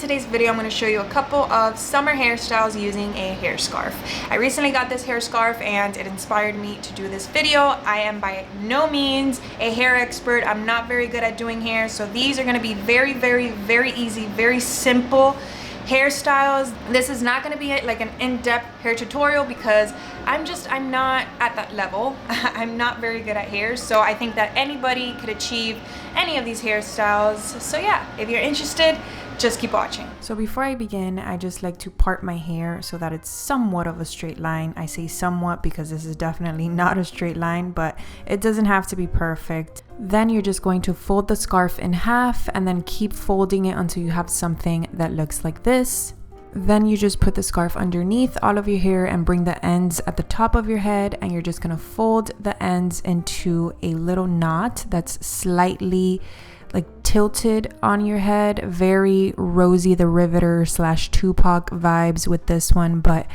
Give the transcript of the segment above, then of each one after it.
today's video, I'm going to show you a couple of summer hairstyles using a hair scarf. I recently got this hair scarf and it inspired me to do this video. I am by no means a hair expert. I'm not very good at doing hair, so these are going to be very easy, very simple hairstyles. This is not going to be like an in-depth hair tutorial because I'm not at that level. I'm not very good at hair, so I think that anybody could achieve any of these hairstyles. So yeah, if you're interested, just keep watching. So before I begin, I just like to part my hair so that it's somewhat of a straight line. I say somewhat because this is definitely not a straight line, but it doesn't have to be perfect. Then you're just going to fold the scarf in half and then keep folding it until you have something that looks like this. Then you just put the scarf underneath all of your hair and bring the ends at the top of your head, and you're just gonna fold the ends into a little knot that's slightly like tilted on your head. Very Rosie the Riveter / Tupac vibes with this one, but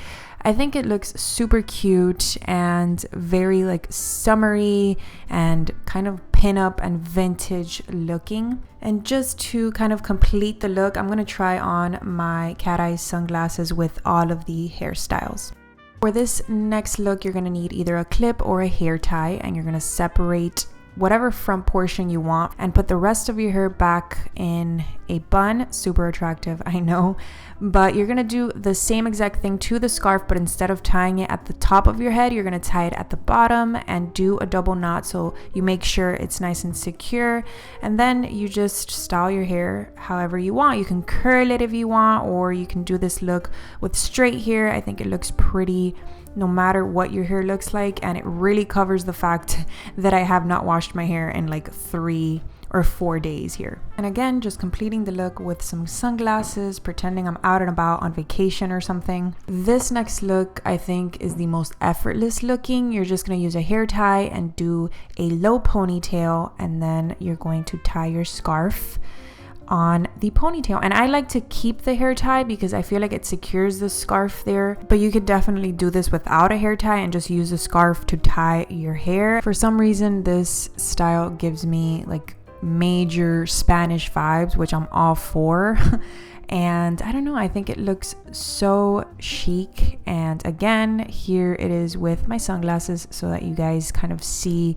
I think it looks super cute and very like summery and kind of pin-up and vintage looking. And just to kind of complete the look, I'm going to try on my cat eye sunglasses with all of the hairstyles. For this next look, you're going to need either a clip or a hair tie, and you're going to separate whatever front portion you want and put the rest of your hair back in a bun. Super attractive, I know, but you're gonna do the same exact thing to the scarf, but instead of tying it at the top of your head, you're gonna tie it at the bottom and do a double knot so you make sure it's nice and secure. And then you just style your hair however you want. You can curl it if you want, or you can do this look with straight hair. I think it looks pretty no matter what your hair looks like, and it really covers the fact that I have not washed my hair in like 3 or 4 days here. And again, just completing the look with some sunglasses, pretending I'm out and about on vacation or something. This next look I think is the most effortless looking. You're just going to use a hair tie and do a low ponytail, and then you're going to tie your scarf on the ponytail. And I like to keep the hair tie because I feel like it secures the scarf there, but you could definitely do this without a hair tie and just use a scarf to tie your hair. For some reason, this style gives me like major Spanish vibes, which I'm all for. And I don't know, I think it looks so chic. And again, here it is with my sunglasses so that you guys kind of see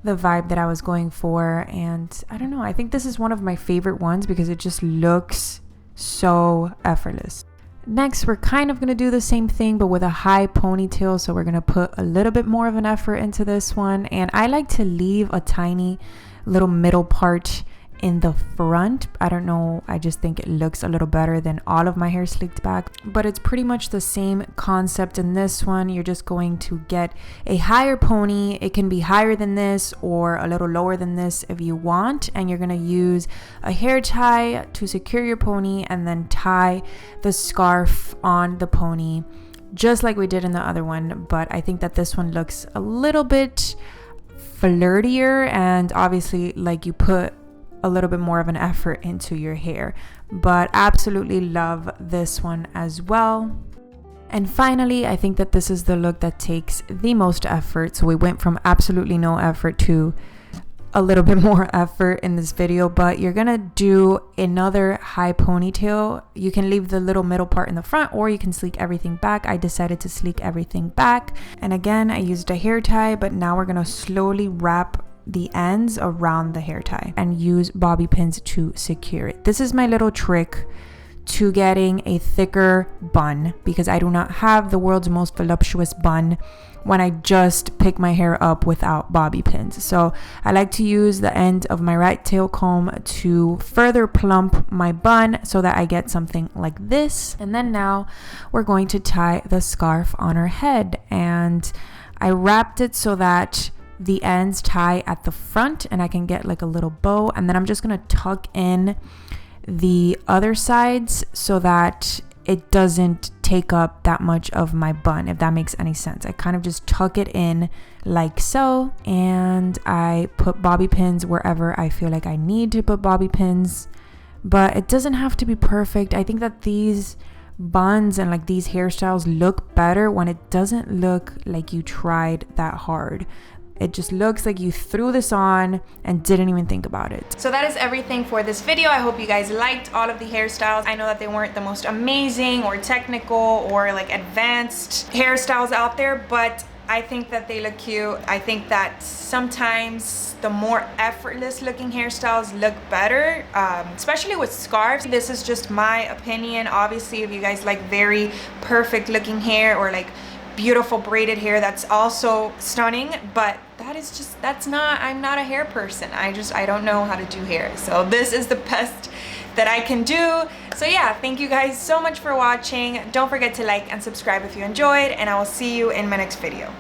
the vibe that I was going for. And I don't know, I think this is one of my favorite ones because it just looks so effortless. Next, we're kind of going to do the same thing but with a high ponytail, so we're going to put a little bit more of an effort into this one. And I like to leave a tiny little middle part in the front. I don't know, I just think it looks a little better than all of my hair slicked back, but it's pretty much the same concept in this one. You're just going to get a higher pony. It can be higher than this or a little lower than this if you want, and you're going to use a hair tie to secure your pony and then tie the scarf on the pony just like we did in the other one. But I think that this one looks a little bit flirtier, and obviously like you put a little bit more of an effort into your hair, but absolutely love this one as well. And finally, I think that this is the look that takes the most effort. So we went from absolutely no effort to a little bit more effort in this video, but you're gonna do another high ponytail. You can leave the little middle part in the front, or you can sleek everything back. I decided to sleek everything back, and again I used a hair tie, but now we're gonna slowly wrap the ends around the hair tie and use bobby pins to secure it. This is my little trick to getting a thicker bun because I do not have the world's most voluptuous bun when I just pick my hair up without bobby pins. So I like to use the end of my right tail comb to further plump my bun so that I get something like this. And then now we're going to tie the scarf on her head, and I wrapped it so that the ends tie at the front and I can get like a little bow, and then I'm just gonna tuck in the other sides so that it doesn't take up that much of my bun, if that makes any sense. I kind of just tuck it in like so, and I put bobby pins wherever I feel like I need to put bobby pins, but it doesn't have to be perfect. I think that these buns and like these hairstyles look better when it doesn't look like you tried that hard. It just looks like you threw this on and didn't even think about it. So that is everything for this video. I hope you guys liked all of the hairstyles. I know that they weren't the most amazing or technical or like advanced hairstyles out there, but I think that they look cute. I think that sometimes the more effortless looking hairstyles look better, especially with scarves. This is just my opinion. Obviously, if you guys like very perfect looking hair or like beautiful braided hair, that's also stunning, but I'm not a hair person. I don't know how to do hair. So this is the best that I can do. So yeah, thank you guys so much for watching. Don't forget to like and subscribe if you enjoyed, and I will see you in my next video.